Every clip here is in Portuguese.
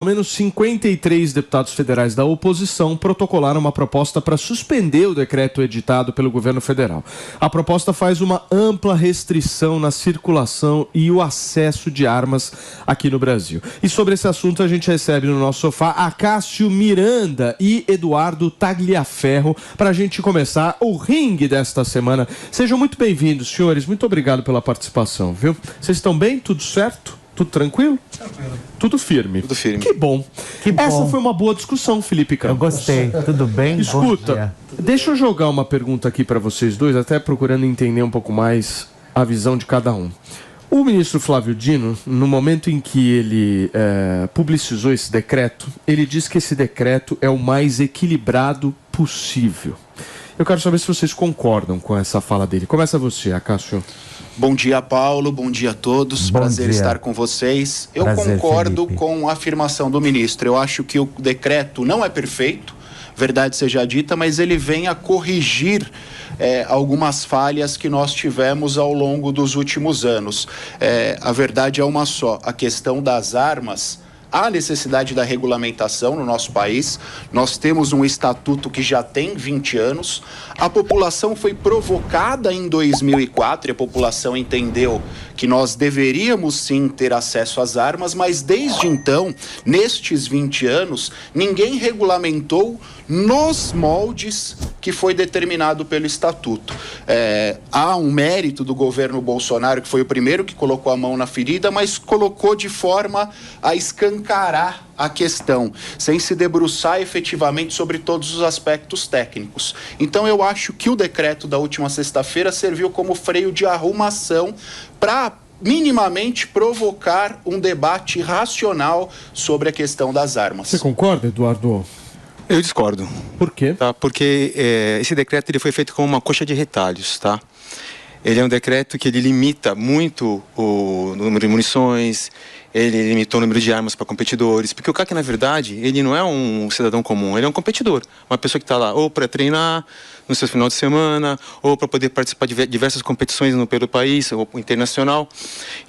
Pelo menos 53 deputados federais da oposição protocolaram uma proposta para suspender o decreto editado pelo governo federal. A proposta faz uma ampla restrição na circulação e o acesso de armas aqui no Brasil. E sobre esse assunto a gente recebe no nosso sofá Acácio Miranda e Eduardo Tagliaferro para a gente começar o ringue desta semana. Sejam muito bem-vindos, senhores. Muito obrigado pela participação, viu? Vocês estão bem? Tudo certo? Tudo tranquilo? Tranquilo. Tudo firme. Tudo firme. Que bom. Essa foi uma boa discussão, Felipe Campos. Eu gostei. Tudo bem? Escuta, deixa eu jogar uma pergunta aqui para vocês dois, até procurando entender um pouco mais a visão de cada um. O ministro Flávio Dino, no momento em que ele publicizou esse decreto, ele disse que esse decreto é o mais equilibrado possível. Eu quero saber se vocês concordam com essa fala dele. Começa você, Acácio. Bom dia, Paulo. Bom dia a todos. Prazer estar com vocês. Eu concordo com a afirmação do ministro. Eu acho que o decreto não é perfeito, verdade seja dita, mas ele vem a corrigir algumas falhas que nós tivemos ao longo dos últimos anos. A verdade é uma só. A questão das armas, há necessidade da regulamentação no nosso país. Nós temos um estatuto que já tem 20 anos. A população foi provocada em 2004 e a população entendeu que nós deveríamos sim ter acesso às armas, mas desde então, nestes 20 anos, ninguém regulamentou nos moldes que foi determinado pelo estatuto. Há um mérito do governo Bolsonaro, que foi o primeiro que colocou a mão na ferida, mas colocou de forma a escancarar a questão, sem se debruçar efetivamente sobre todos os aspectos técnicos. Então eu acho que o decreto da última sexta-feira serviu como freio de arrumação para minimamente provocar um debate racional sobre a questão das armas. Você concorda, Eduardo? Eu discordo. Por quê? Tá? Porque esse decreto ele foi feito com uma coxa de retalhos, tá? Ele é um decreto que ele limita muito o número de munições, ele limitou o número de armas para competidores, porque o CAC, na verdade, ele não é um cidadão comum, ele é um competidor, uma pessoa que está lá ou para treinar no seu final de semana, ou para poder participar de diversas competições pelo país, ou internacional.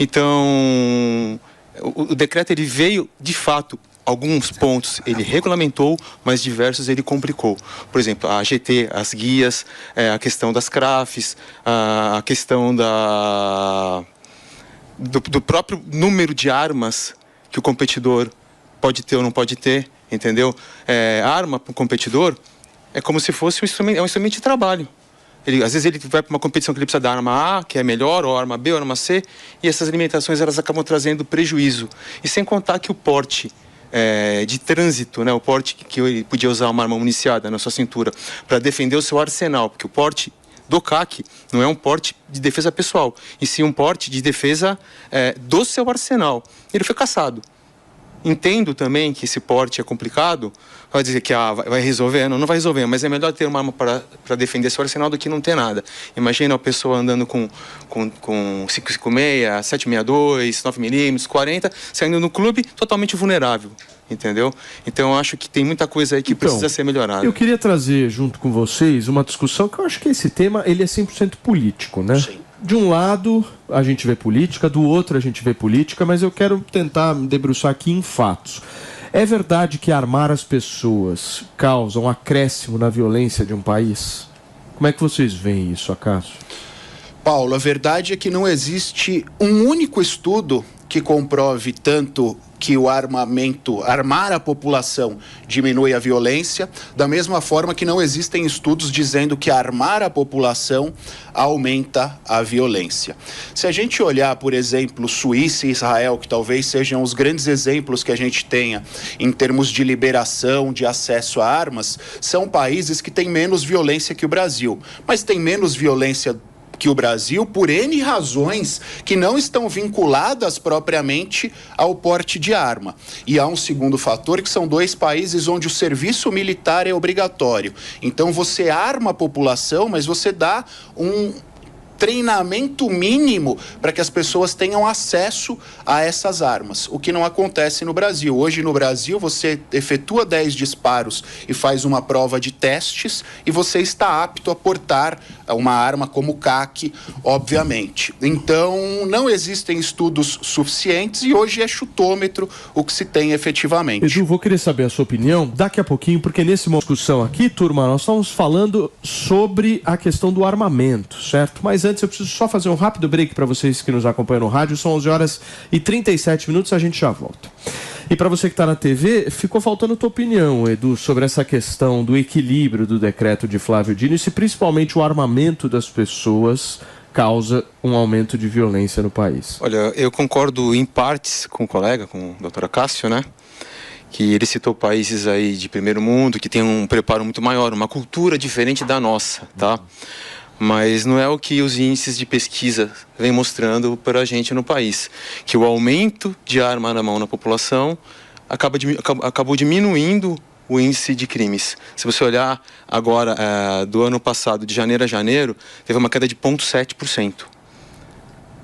Então, o decreto ele veio, de fato, alguns pontos ele regulamentou, mas diversos ele complicou. Por exemplo, a AGT, as guias, a questão das CRAFs, a questão do próprio número de armas que o competidor pode ter ou não pode ter, entendeu? A arma para o competidor é como se fosse um instrumento de trabalho. Às vezes ele vai para uma competição que ele precisa da arma A, que é melhor, ou arma B, ou arma C, e essas limitações elas acabam trazendo prejuízo. E sem contar que o porte de trânsito, né, o porte que ele podia usar uma arma municiada na sua cintura para defender o seu arsenal, porque o porte do CAC não é um porte de defesa pessoal, e sim um porte de defesa do seu arsenal. Ele foi caçado. Entendo também que esse porte é complicado, vai dizer que vai resolver, não vai resolver, mas é melhor ter uma arma para defender seu arsenal do que não ter nada. Imagina a pessoa andando com 556, 762, 9mm, 40, saindo no clube totalmente vulnerável, entendeu? Então eu acho que tem muita coisa aí que precisa ser melhorada. Eu queria trazer junto com vocês uma discussão que eu acho que esse tema ele é 100% político, né? Sim. De um lado, a gente vê política, do outro a gente vê política, mas eu quero tentar me debruçar aqui em fatos. É verdade que armar as pessoas causa um acréscimo na violência de um país? Como é que vocês veem isso, Acácio? Paulo, a verdade é que não existe um único estudo que comprove tanto que o armar a população diminui a violência, da mesma forma que não existem estudos dizendo que armar a população aumenta a violência. Se a gente olhar, por exemplo, Suíça e Israel, que talvez sejam os grandes exemplos que a gente tenha em termos de liberação, de acesso a armas, são países que têm menos violência que o Brasil, mas têm menos violência que o Brasil por N razões que não estão vinculadas propriamente ao porte de arma. E há um segundo fator, que são dois países onde o serviço militar é obrigatório. Então você arma a população, mas você dá um treinamento mínimo para que as pessoas tenham acesso a essas armas, o que não acontece no Brasil. Hoje no Brasil você efetua 10 disparos e faz uma prova de testes e você está apto a portar uma arma como CAC, obviamente. Então não existem estudos suficientes e hoje é chutômetro o que se tem efetivamente. Edu, vou querer saber a sua opinião daqui a pouquinho, porque nesse momento de discussão aqui, turma, nós estamos falando sobre a questão do armamento, certo? Mas antes eu preciso só fazer um rápido break para vocês que nos acompanham no rádio. São 11h37, a gente já volta. E para você que está na TV, ficou faltando a tua opinião, Edu, sobre essa questão do equilíbrio do decreto de Flávio Dino e se principalmente o armamento das pessoas causa um aumento de violência no país. Olha, eu concordo em partes com o colega, com o Dr. Acácio, né? Que ele citou países aí de primeiro mundo que tem um preparo muito maior, uma cultura diferente da nossa, tá? Mas não é o que os índices de pesquisa vêm mostrando para a gente no país. Que o aumento de arma na mão na população acabou diminuindo o índice de crimes. Se você olhar agora, do ano passado, de janeiro a janeiro, teve uma queda de 0,7%.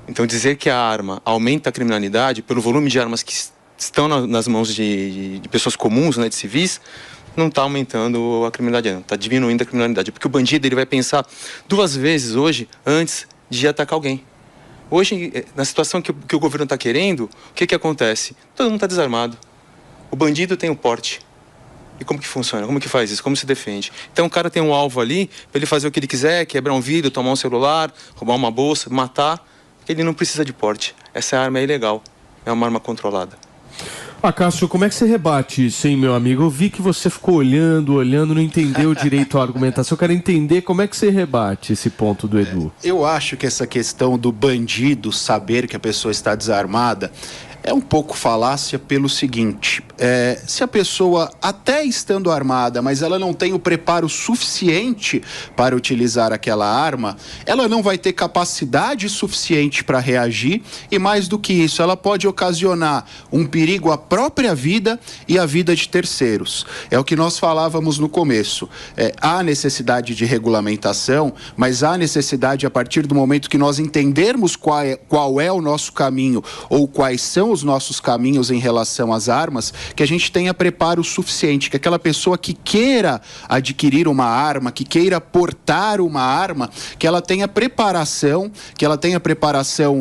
Então dizer que a arma aumenta a criminalidade pelo volume de armas que estão nas mãos de pessoas comuns, né, de civis, não está aumentando a criminalidade, não. Está diminuindo a criminalidade. Porque o bandido ele vai pensar 2 vezes hoje antes de atacar alguém. Hoje, na situação que o governo está querendo, o que acontece? Todo mundo está desarmado. O bandido tem o porte. E como que funciona? Como que faz isso? Como se defende? Então o cara tem um alvo ali, para ele fazer o que ele quiser, quebrar um vidro, tomar um celular, roubar uma bolsa, matar. Ele não precisa de porte. Essa arma é ilegal. É uma arma controlada. Cássio, como é que você rebate isso, hein, meu amigo? Eu vi que você ficou olhando, não entendeu direito a argumentação. Eu quero entender como é que você rebate esse ponto do Edu. Eu acho que essa questão do bandido saber que a pessoa está desarmada é um pouco falácia pelo seguinte, se a pessoa, até estando armada, mas ela não tem o preparo suficiente para utilizar aquela arma, ela não vai ter capacidade suficiente para reagir e, mais do que isso, ela pode ocasionar um perigo à própria vida e à vida de terceiros. É o que nós falávamos no começo. Há necessidade de regulamentação, mas há necessidade, a partir do momento que nós entendermos qual é o nosso caminho ou quais são os nossos caminhos em relação às armas, que a gente tenha preparo suficiente, que aquela pessoa que queira adquirir uma arma, que queira portar uma arma, que ela tenha preparação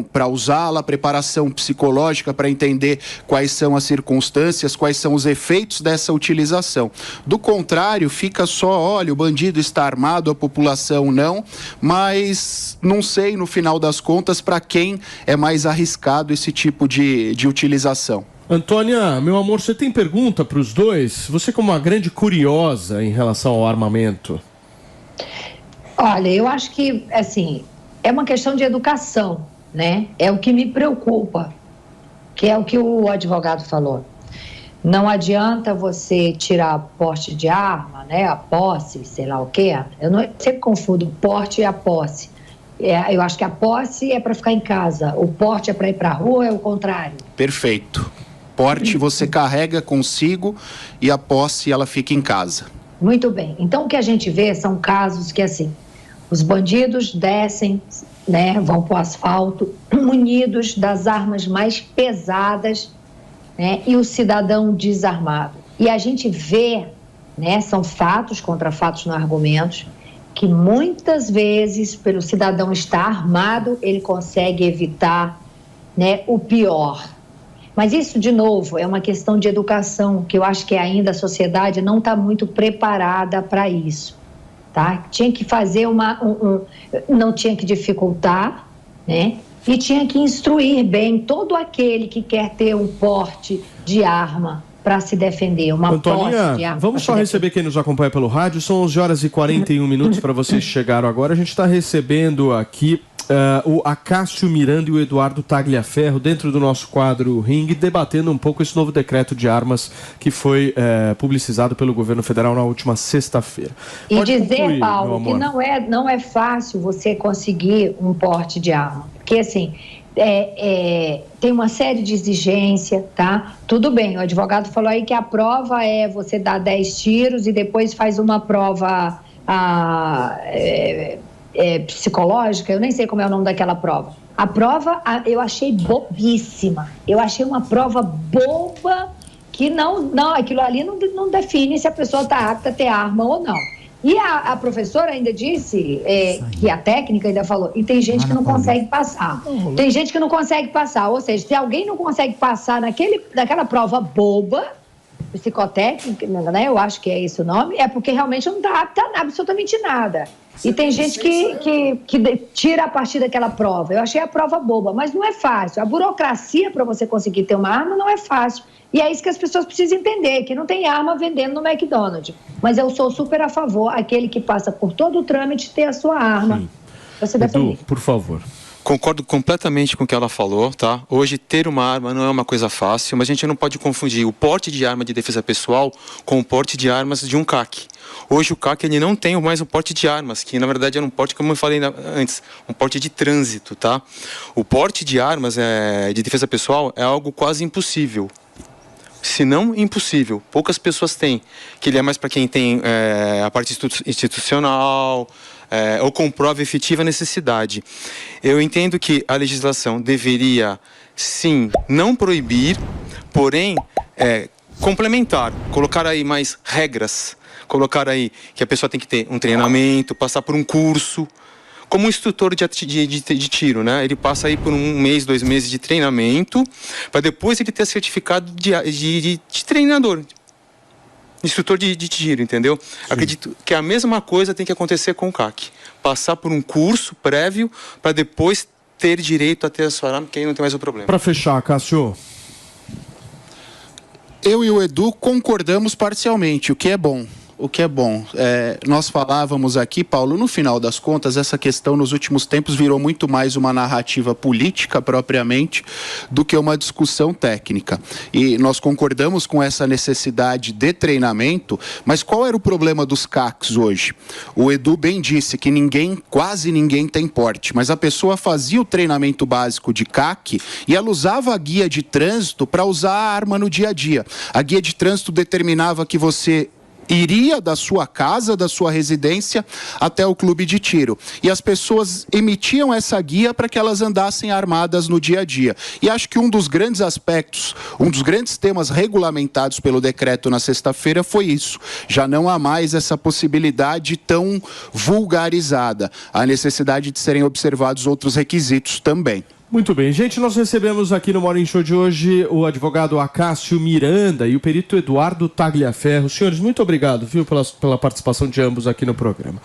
para usá-la, preparação psicológica para entender quais são as circunstâncias, quais são os efeitos dessa utilização. Do contrário, fica só, olha, o bandido está armado, a população não, mas não sei, no final das contas, para quem é mais arriscado esse tipo de utilização. Antônia, meu amor, você tem pergunta para os dois? Você como uma grande curiosa em relação ao armamento. Olha, eu acho que, assim, é uma questão de educação, né? É o que me preocupa, que é o que o advogado falou. Não adianta você tirar a porte de arma, né? A posse, sei lá o quê. Eu sempre confundo o porte e a posse. Eu acho que a posse é para ficar em casa, o porte é para ir para a rua, é o contrário. Perfeito. Porte você carrega consigo e a posse ela fica em casa. Muito bem. Então o que a gente vê são casos que, assim, os bandidos descem, né, vão para o asfalto, munidos das armas mais pesadas, né, e o cidadão desarmado. E a gente vê, né, são fatos contra fatos, não argumentos, que muitas vezes, pelo cidadão estar armado, ele consegue evitar, né, o pior. Mas isso, de novo, é uma questão de educação, que eu acho que ainda a sociedade não está muito preparada para isso, tá? Tinha que fazer não tinha que dificultar, né? E tinha que instruir bem todo aquele que quer ter um porte de arma para se defender, Antônia, vamos só receber quem nos acompanha pelo rádio. São 11h41 para vocês que chegaram agora. A gente está recebendo aqui o Acácio Miranda e o Eduardo Tagliaferro dentro do nosso quadro Ring, debatendo um pouco esse novo decreto de armas que foi publicizado pelo governo federal na última sexta-feira. E dizer, Paulo, que não é fácil você conseguir um porte de arma, porque assim tem uma série de exigências, tá? Tudo bem, o advogado falou aí que a prova é você dar 10 tiros e depois faz uma prova psicológica, eu nem sei como é o nome daquela prova. A prova eu achei bobíssima. Eu achei uma prova boba que não aquilo ali não define se a pessoa está apta a ter arma ou não. E a professora ainda disse, que a técnica ainda falou, e tem gente que não consegue passar. Tem gente que não consegue passar, ou seja, se alguém não consegue passar naquela prova boba, psicotécnica, né, eu acho que é esse o nome, é porque realmente não está apta a absolutamente nada. E tem gente que tira a partir daquela prova. Eu achei a prova boba, mas não é fácil. A burocracia para você conseguir ter uma arma não é fácil. E é isso que as pessoas precisam entender, que não tem arma vendendo no McDonald's. Mas eu sou super a favor, aquele que passa por todo o trâmite ter a sua arma. Você Edu, por favor. Concordo completamente com o que ela falou, tá? Hoje, ter uma arma não é uma coisa fácil, mas a gente não pode confundir o porte de arma de defesa pessoal com o porte de armas de um CAC. Hoje, o CAC ele não tem mais o porte de armas, que na verdade era um porte, como eu falei antes, um porte de trânsito, tá? O porte de armas de defesa pessoal é algo quase impossível. Se não impossível. Poucas pessoas têm. Que ele é mais para quem tem a parte institucional, ou comprova efetiva necessidade. Eu entendo que a legislação deveria, sim, não proibir, porém, complementar, colocar aí mais regras, colocar aí que a pessoa tem que ter um treinamento, passar por um curso, como um instrutor de tiro, né? Ele passa aí por 1 mês, 2 meses de treinamento, para depois ele ter certificado de treinador, instrutor de tiro, entendeu? Sim. Acredito que a mesma coisa tem que acontecer com o CAC. Passar por um curso prévio para depois ter direito a ter a sua arma, que aí não tem mais o problema. Para fechar, Cássio. Eu e o Edu concordamos parcialmente, o que é bom. Nós falávamos aqui, Paulo, no final das contas, essa questão nos últimos tempos virou muito mais uma narrativa política propriamente do que uma discussão técnica. E nós concordamos com essa necessidade de treinamento, mas qual era o problema dos CACs hoje? O Edu bem disse que quase ninguém tem porte, mas a pessoa fazia o treinamento básico de CAC e ela usava a guia de trânsito para usar a arma no dia a dia. A guia de trânsito determinava que você iria da sua casa, da sua residência, até o clube de tiro. E as pessoas emitiam essa guia para que elas andassem armadas no dia a dia. E acho que um dos grandes aspectos, um dos grandes temas regulamentados pelo decreto na sexta-feira foi isso. Já não há mais essa possibilidade tão vulgarizada. A necessidade de serem observados outros requisitos também. Muito bem, gente, nós recebemos aqui no Morning Show de hoje o advogado Acácio Miranda e o perito Eduardo Tagliaferro. Senhores, muito obrigado, viu, pela participação de ambos aqui no programa.